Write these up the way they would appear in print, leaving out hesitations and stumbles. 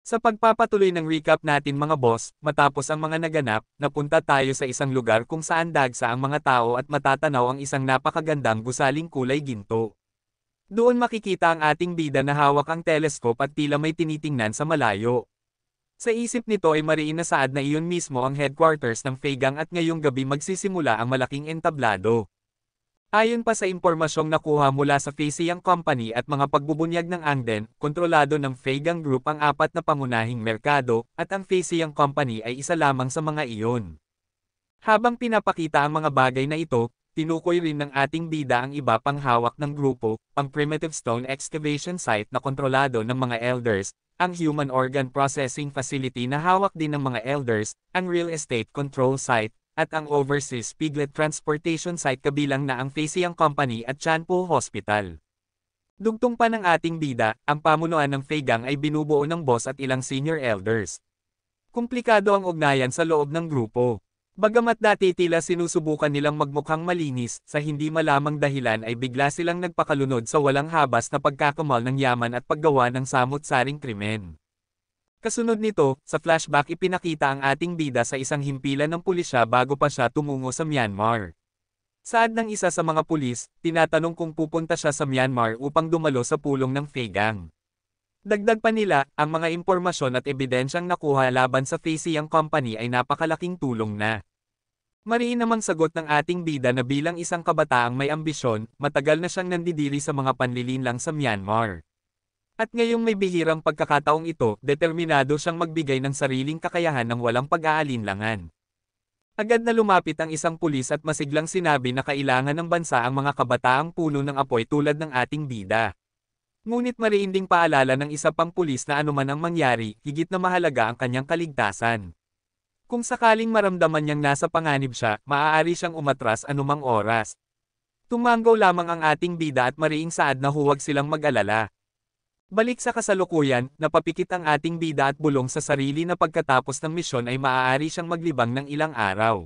Sa pagpapatuloy ng recap natin mga boss, matapos ang mga naganap, napunta tayo sa isang lugar kung saan dagsa ang mga tao at matatanaw ang isang napakagandang gusaling kulay ginto. Doon makikita ang ating bida na hawak ang teleskop at tila may tinitingnan sa malayo. Sa isip nito ay mariin na saad na iyon mismo ang headquarters ng Feigang at ngayong gabi magsisimula ang malaking entablado. Ayon pa sa impormasyong nakuha mula sa Feisiyang Company at mga pagbubunyag ng Angden, kontrolado ng Feigang Group ang apat na pangunahing merkado, at ang Feisiyang Company ay isa lamang sa mga iyon. Habang pinapakita ang mga bagay na ito, tinukoy rin ng ating bida ang iba pang hawak ng grupo, ang primitive stone excavation site na kontrolado ng mga elders, ang human organ processing facility na hawak din ng mga elders, ang real estate control site, at ang overseas piglet transportation site kabilang na ang Feisiyang Company at Chanpo Hospital. Dugtong pa ng ating bida, ang pamunuan ng Feigang ay binubuo ng boss at ilang senior elders. Komplikado ang ugnayan sa loob ng grupo. Bagamat dati tila sinusubukan nilang magmukhang malinis, sa hindi malamang dahilan ay bigla silang nagpakalunod sa walang habas na pagkakamal ng yaman at paggawa ng samut-saring krimen. Kasunod nito, sa flashback ipinakita ang ating bida sa isang himpilan ng pulisya bago pa siya tumungo sa Myanmar. Saad ng isa sa mga pulis, tinatanong kung pupunta siya sa Myanmar upang dumalo sa pulong ng Feigang. Dagdag pa nila, ang mga impormasyon at ebidensyang nakuha laban sa Feisiyang Company ay napakalaking tulong na. Mariin namang sagot ng ating bida na bilang isang kabataang may ambisyon, matagal na siyang nandidiri sa mga panlilinlang sa Myanmar. At ngayong may bihirang pagkakataong ito, determinado siyang magbigay ng sariling kakayahan ng walang pag-aalinlangan. Agad na lumapit ang isang pulis at masiglang sinabi na kailangan ng bansa ang mga kabataang puno ng apoy tulad ng ating bida. Ngunit mariin ding paalala ng isa pang pulis na anuman ang mangyari, higit na mahalaga ang kanyang kaligtasan. Kung sakaling maramdaman niyang nasa panganib siya, maaari siyang umatras anumang oras. Tumanggaw lamang ang ating bida at mariing saad na huwag silang mag-alala. Balik sa kasalukuyan, napapikit ang ating bida at bulong sa sarili na pagkatapos ng misyon ay maaari siyang maglibang ng ilang araw.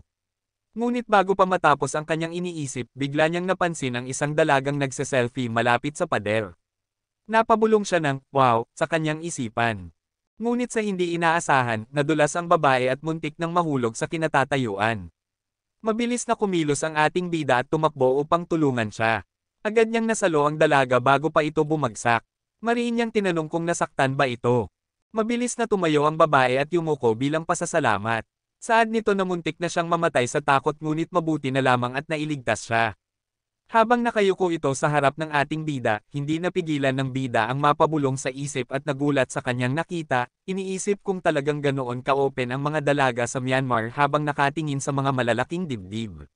Ngunit bago pa matapos ang kanyang iniisip, bigla niyang napansin ang isang dalagang nagse-selfie malapit sa pader. Napabulong siya ng, wow, sa kanyang isipan. Ngunit sa hindi inaasahan, nadulas ang babae at muntik nang mahulog sa kinatatayuan. Mabilis na kumilos ang ating bida at tumakbo upang tulungan siya. Agad niyang nasalo ang dalaga bago pa ito bumagsak. Mariin niyang tinanong kung nasaktan ba ito. Mabilis na tumayo ang babae at yumuko bilang pasasalamat. Saad nito na muntik na siyang mamatay sa takot ngunit mabuti na lamang at nailigtas siya. Habang nakayuko ito sa harap ng ating bida, hindi napigilan ng bida ang mapabulong sa isip at nagulat sa kanyang nakita, iniisip kung talagang ganoon ka-open ang mga dalaga sa Myanmar habang nakatingin sa mga malalaking dibdib.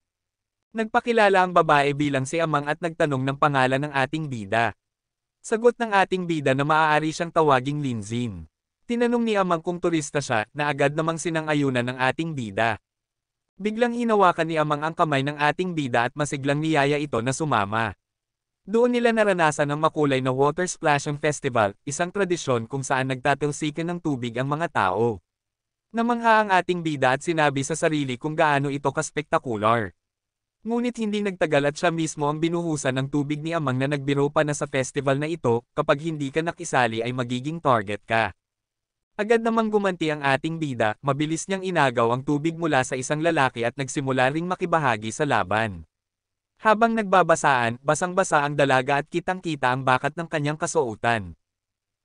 Nagpakilala ang babae bilang si Amang at nagtanong ng pangalan ng ating bida. Sagot ng ating bida na maaari siyang tawaging Linzin. Tinanong ni Amang kung turista siya, na agad namang sinang-ayunan ng ating bida. Biglang hinawakan ni Amang ang kamay ng ating bida at masiglang niyaya ito na sumama. Doon nila naranasan ang makulay na water splashing festival, isang tradisyon kung saan nagtatalsikan ng tubig ang mga tao. Namangha ang ating bida at sinabi sa sarili kung gaano ito kaspektakular. Ngunit hindi nagtagal at siya mismo ang binuhusan ng tubig ni Amang na nagbiro pa na sa festival na ito, kapag hindi ka nakisali ay magiging target ka. Agad namang gumanti ang ating bida, mabilis niyang inagaw ang tubig mula sa isang lalaki at nagsimula ring makibahagi sa laban. Habang nagbabasaan, basang-basa ang dalaga at kitang-kita ang bakat ng kanyang kasuotan.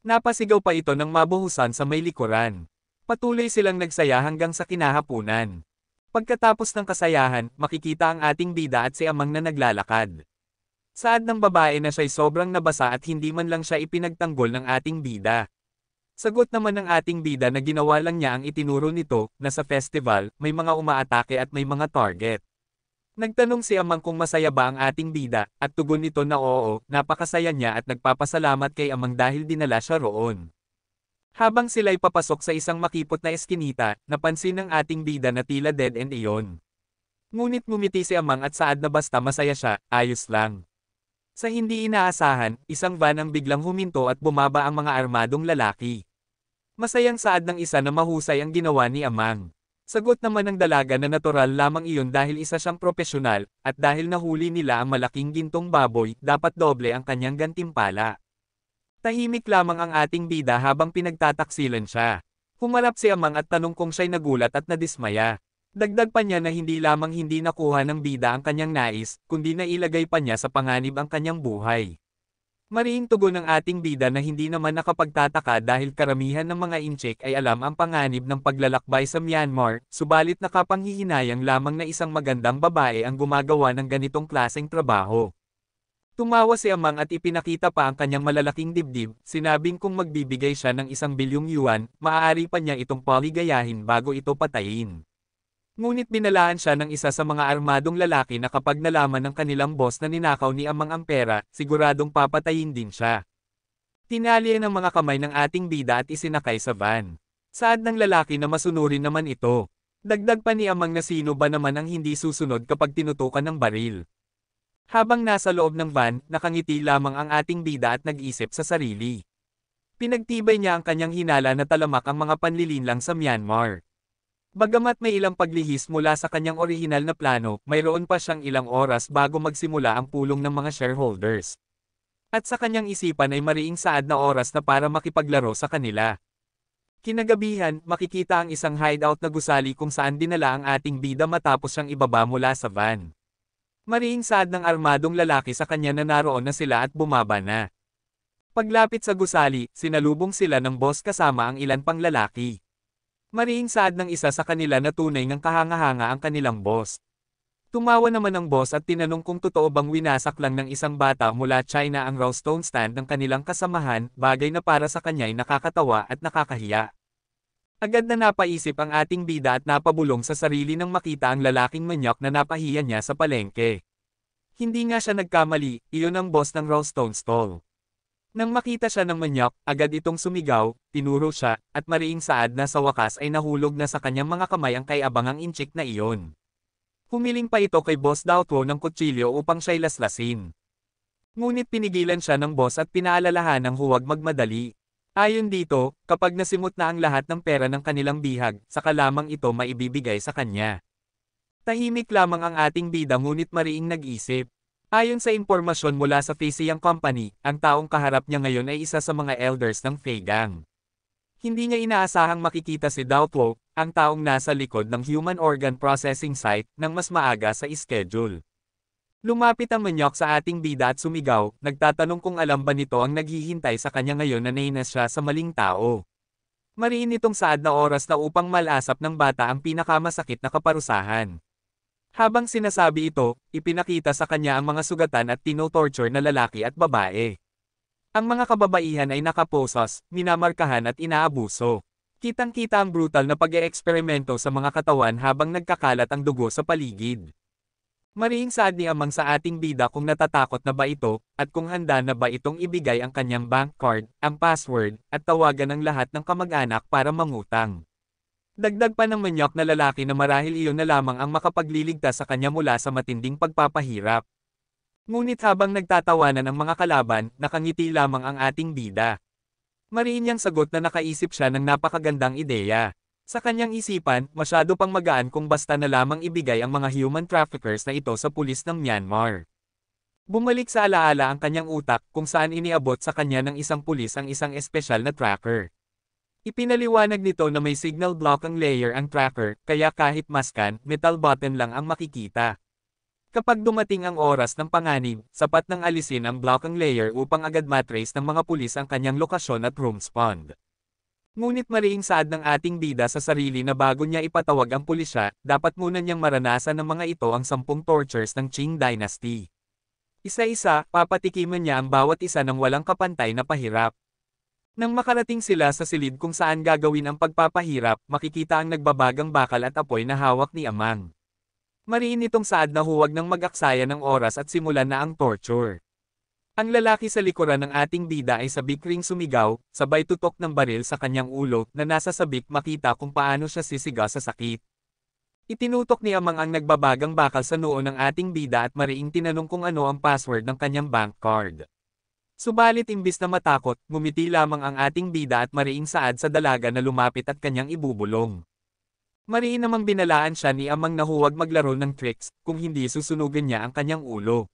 Napasigaw pa ito ng mabuhusan sa may likuran. Patuloy silang nagsaya hanggang sa kinahapunan. Pagkatapos ng kasayahan, makikita ang ating bida at si Amang na naglalakad. Saad ng babae na siya'y sobrang nabasa at hindi man lang siya ipinagtanggol ng ating bida. Sagot naman ng ating bida na ginawa lang niya ang itinuro nito, na sa festival, may mga umaatake at may mga target. Nagtanong si Amang kung masaya ba ang ating bida, at tugon nito na oo, napakasaya niya at nagpapasalamat kay Amang dahil dinala siya roon. Habang sila'y papasok sa isang makipot na eskinita, napansin ng ating bida na tila dead end iyon. Ngunit ngumiti si Amang at saad na basta masaya siya, ayos lang. Sa hindi inaasahan, isang van ang biglang huminto at bumaba ang mga armadong lalaki. Masayang saad ng isa na mahusay ang ginawa ni Amang. Sagot naman ng dalaga na natural lamang iyon dahil isa siyang propesyonal, at dahil nahuli nila ang malaking gintong baboy, dapat doble ang kanyang gantimpala. Tahimik lamang ang ating bida habang pinagtataksilan siya. Humarap si Amang at tanong kung siya'y nagulat at nadismaya. Dagdag pa niya na hindi lamang hindi nakuha ng bida ang kanyang nais, kundi nailagay pa niya sa panganib ang kanyang buhay. Mariing tugon ng ating bida na hindi naman nakapagtataka dahil karamihan ng mga incheck ay alam ang panganib ng paglalakbay sa Myanmar, subalit nakapanghihinayang lamang na isang magandang babae ang gumagawa ng ganitong klaseng trabaho. Tumawa si Amang at ipinakita pa ang kanyang malalaking dibdib, sinabing kung magbibigay siya ng 1 bilyong yuan, maaari pa niya itong paligayahin bago ito patayin. Ngunit binalaan siya ng isa sa mga armadong lalaki na kapag nalaman ng kanilang boss na ninakaw ni Amang ang pera, siguradong papatayin din siya. Tinali ng mga kamay ng ating bida at isinakay sa van. Saad ng lalaki na masunurin naman ito. Dagdag pa ni Amang na sino ba naman ang hindi susunod kapag tinutukan ng baril. Habang nasa loob ng van, nakangiti lamang ang ating bida at nag-isip sa sarili. Pinagtibay niya ang kanyang hinala na talamak ang mga panlilinlang sa Myanmar. Bagamat may ilang paglihis mula sa kanyang orihinal na plano, mayroon pa siyang ilang oras bago magsimula ang pulong ng mga shareholders. At sa kanyang isipan ay mariing saad na oras na para makipaglaro sa kanila. Kinagabihan, makikita ang isang hideout na gusali kung saan dinala ang ating bida matapos siyang ibaba mula sa van. Mariing saad ng armadong lalaki sa kanya na naroon na sila at bumaba na. Paglapit sa gusali, sinalubong sila ng boss kasama ang ilan pang lalaki. Mariing saad ng isa sa kanila na tunay ng kahanga-hanga ang kanilang boss. Tumawa naman ang boss at tinanong kung totoo bang winasak lang ng isang bata mula China ang raw stone stand ng kanilang kasamahan, bagay na para sa kanya'y nakakatawa at nakakahiya. Agad na napaisip ang ating bida at napabulong sa sarili nang makita ang lalaking manyak na napahiya niya sa palengke. Hindi nga siya nagkamali, iyon ang boss ng raw stone stall. Nang makita siya ng manyak, agad itong sumigaw, tinuro siya, at mariing saad na sa wakas ay nahulog na sa kanyang mga kamay ang kay-abangang inchik na iyon. Humiling pa ito kay Boss Dautwo ng kutsilyo upang siya'y laslasin. Ngunit pinigilan siya ng boss at pinaalalahan ng huwag magmadali. Ayon dito, kapag nasimot na ang lahat ng pera ng kanilang bihag, saka lamang ito maibibigay sa kanya. Tahimik lamang ang ating bida ngunit mariing nag-isip. Ayon sa impormasyon mula sa Fisiyang Company, ang taong kaharap niya ngayon ay isa sa mga elders ng Fei Gang. Hindi niya inaasahang makikita si Dautwo, ang taong nasa likod ng Human Organ Processing Site, ng mas maaga sa schedule. Lumapit ang manyak sa ating bida at sumigaw, nagtatanong kung alam ba nito ang naghihintay sa kanya ngayon na nainas siya sa maling tao. Mariin itong saad na oras na upang malasap ng bata ang pinakamasakit na kaparusahan. Habang sinasabi ito, ipinakita sa kanya ang mga sugatan at tino-torture na lalaki at babae. Ang mga kababaihan ay nakaposas, minamarkahan at inaabuso. Kitang-kita ang brutal na pag-eeksperimento sa mga katawan habang nagkakalat ang dugo sa paligid. Mariing saad ni Amang sa ating bida kung natatakot na ba ito, at kung handa na ba itong ibigay ang kanyang bank card, ang password, at tawagan ng lahat ng kamag-anak para mangutang. Dagdag pa ng manyak na lalaki na marahil iyon na lamang ang makapagliligtas sa kanya mula sa matinding pagpapahirap. Ngunit habang nagtatawanan ang mga kalaban, nakangiti lamang ang ating bida. Mariin niyang sagot na nakaisip siya ng napakagandang ideya. Sa kanyang isipan, masyado pang magaan kung basta na lamang ibigay ang mga human traffickers na ito sa pulis ng Myanmar. Bumalik sa alaala ang kanyang utak kung saan iniabot sa kanya ng isang pulis ang isang espesyal na tracker. Ipinaliwanag nito na may signal blocking layer ang tracker, kaya kahit maskan, metal button lang ang makikita. Kapag dumating ang oras ng panganib, sapat nang alisin ang blocking layer upang agad matrace ng mga pulis ang kanyang lokasyon at room spawn. Ngunit mariing saad ng ating bida sa sarili na bago niya ipatawag ang pulisya, dapat muna niyang maranasan ng mga ito ang 10 tortures ng Qing Dynasty. Isa-isa, papatikiman niya ang bawat isa ng walang kapantay na pahirap. Nang makarating sila sa silid kung saan gagawin ang pagpapahirap, makikita ang nagbabagang bakal at apoy na hawak ni Amang. Mariin itong saad na huwag nang mag-aksaya ng oras at simulan na ang torture. Ang lalaki sa likuran ng ating bida ay sabik-ring sumigaw, sabay tutok ng baril sa kanyang ulo na nasa sabik makita kung paano siya sisiga sa sakit. Itinutok ni Amang ang nagbabagang bakal sa noo ng ating bida at mariing tinanong kung ano ang password ng kanyang bank card. Subalit imbis na matakot, ngumiti lamang ang ating bida at mariing saad sa dalaga na lumapit at kanyang ibubulong. Mariin namang binalaan siya ni Amang na huwag maglaro ng tricks, kung hindi susunugin niya ang kanyang ulo.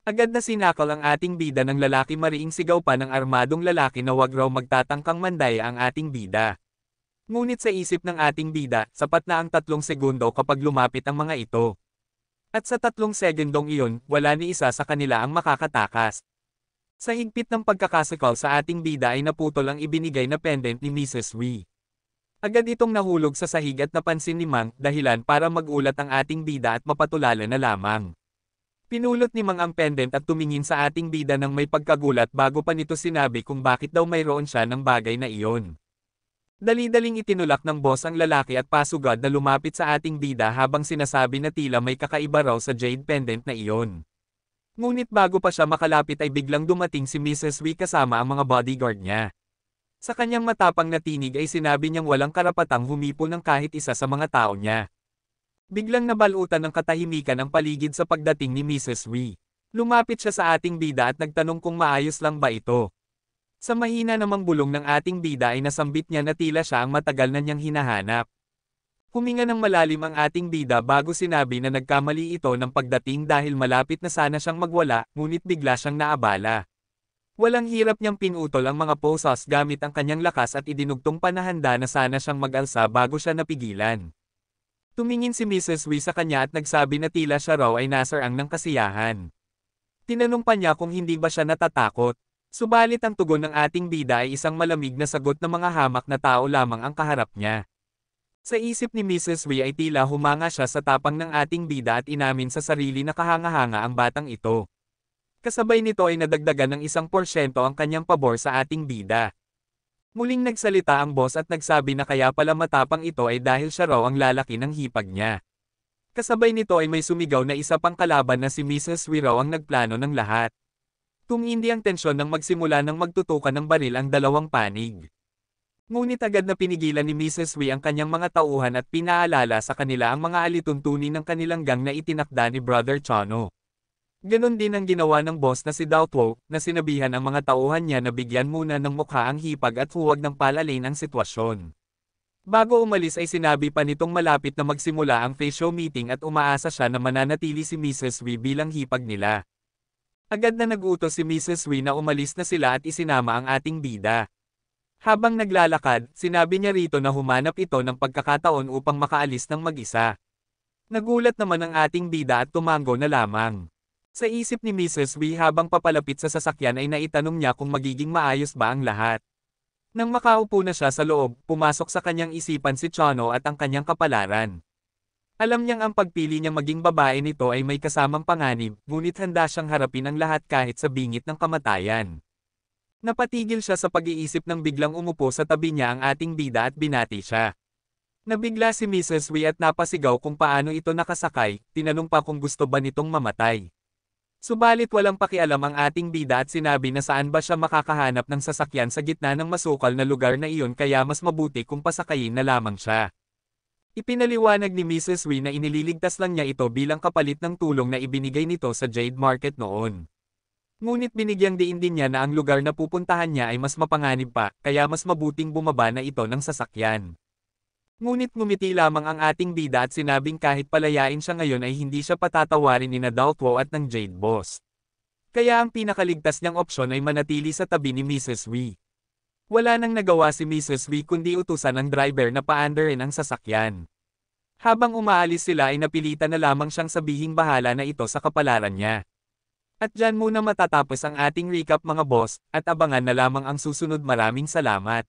Agad na sinakal ang ating bida ng lalaki, mariing sigaw pa ng armadong lalaki na wag raw magtatangkang mandaya ang ating bida. Ngunit sa isip ng ating bida, sapat na ang 3 segundo kapag lumapit ang mga ito. At sa 3 segundong iyon, wala ni isa sa kanila ang makakatakas. Sa higpit ng pagkakasakal sa ating bida ay naputol ang ibinigay na pendant ni Mrs. Wee. Agad itong nahulog sa sahig at napansin ni Mang, dahilan para magulat ang ating bida at mapatulala na lamang. Pinulot ni Mang ang pendant at tumingin sa ating bida ng may pagkagulat bago pa nito sinabi kung bakit daw mayroon siya ng bagay na iyon. Dali-daling itinulak ng boss ang lalaki at pasugad na lumapit sa ating bida habang sinasabi na tila may kakaiba raw sa jade pendant na iyon. Ngunit bago pa siya makalapit ay biglang dumating si Mrs. Wee kasama ang mga bodyguard niya. Sa kanyang matapang na tinig ay sinabi niyang walang karapatang humipol ng kahit isa sa mga tao niya. Biglang nabalutan ng katahimikan ang paligid sa pagdating ni Mrs. Wee. Lumapit siya sa ating bida at nagtanong kung maayos lang ba ito. Sa mahina namang bulong ng ating bida ay nasambit niya na tila siya ang matagal na niyang hinahanap. Huminga ng malalim ang ating bida bago sinabi na nagkamali ito ng pagdating dahil malapit na sana siyang magwala, ngunit bigla siyang naabala. Walang hirap niyang pinutol ang mga posas gamit ang kanyang lakas at idinugtong panahanda na sana siyang mag-alsa bago siya napigilan. Tumingin si Mrs. Wee sa kanya at nagsabi na tila siya raw ay nasarang ng kasiyahan. Tinanong pa niya kung hindi ba siya natatakot. Subalit ang tugon ng ating bida ay isang malamig na sagot na mga hamak na tao lamang ang kaharap niya. Sa isip ni Mrs. Wee ay tila humanga siya sa tapang ng ating bida at inamin sa sarili na kahanga-hanga ang batang ito. Kasabay nito ay nadagdagan ng 1% ang kanyang pabor sa ating bida. Muling nagsalita ang boss at nagsabi na kaya pala matapang ito ay dahil siya raw ang lalaki ng hipag niya. Kasabay nito ay may sumigaw na isa pang kalaban na si Mrs. Wee raw ang nagplano ng lahat. Tumindi ang tensyon nang magsimula ng magtutukan ng baril ang dalawang panig. Ngunit agad na pinigilan ni Mrs. Wee ang kanyang mga tauhan at pinaalala sa kanila ang mga alituntunin ng kanilang gang na itinakda ni Brother Chono. Ganon din ang ginawa ng boss na si Doubtwo, na sinabihan ang mga tauhan niya na bigyan muna ng mukha ang hipag at huwag ng palalain ang sitwasyon. Bago umalis ay sinabi pa nitong malapit na magsimula ang face show meeting at umaasa siya na mananatili si Mrs. Wee bilang hipag nila. Agad na nag-utos si Mrs. Wee na umalis na sila at isinama ang ating bida. Habang naglalakad, sinabi niya rito na humanap ito ng pagkakataon upang makaalis ng mag-isa. Nagulat naman ang ating bida at tumango na lamang. Sa isip ni Mrs. Wee habang papalapit sa sasakyan ay naitanong niya kung magiging maayos ba ang lahat. Nang makaupo na siya sa loob, pumasok sa kanyang isipan si Chono at ang kanyang kapalaran. Alam niyang ang pagpili niya maging babae nito ay may kasamang panganib, ngunit handa siyang harapin ang lahat kahit sa bingit ng kamatayan. Napatigil siya sa pag-iisip nang biglang umupo sa tabi niya ang ating bida at binati siya. Nabigla si Mrs. Wee at napasigaw kung paano ito nakasakay, tinanong pa kung gusto ba nitong mamatay. Subalit walang pakialam ang ating bida at sinabi na saan ba siya makakahanap ng sasakyan sa gitna ng masukal na lugar na iyon kaya mas mabuti kung pasakayin na lamang siya. Ipinaliwanag ni Mrs. Wee na inililigtas lang niya ito bilang kapalit ng tulong na ibinigay nito sa Jade Market noon. Ngunit binigyang diin din niya na ang lugar na pupuntahan niya ay mas mapanganib pa, kaya mas mabuting bumaba na ito ng sasakyan. Ngunit ngumiti lamang ang ating bida at sinabing kahit palayain siya ngayon ay hindi siya patatawarin ni na Doubtwo at ng Jade Boss. Kaya ang pinakaligtas niyang opsyon ay manatili sa tabi ni Mrs. Wee. Wala nang nagawa si Mrs. Wee kundi utusan ng driver na paandarin ang sasakyan. Habang umaalis sila ay napilitan na lamang siyang sabihing bahala na ito sa kapalaran niya. At dyan muna matatapos ang ating recap mga boss, at abangan na lamang ang susunod. Maraming salamat.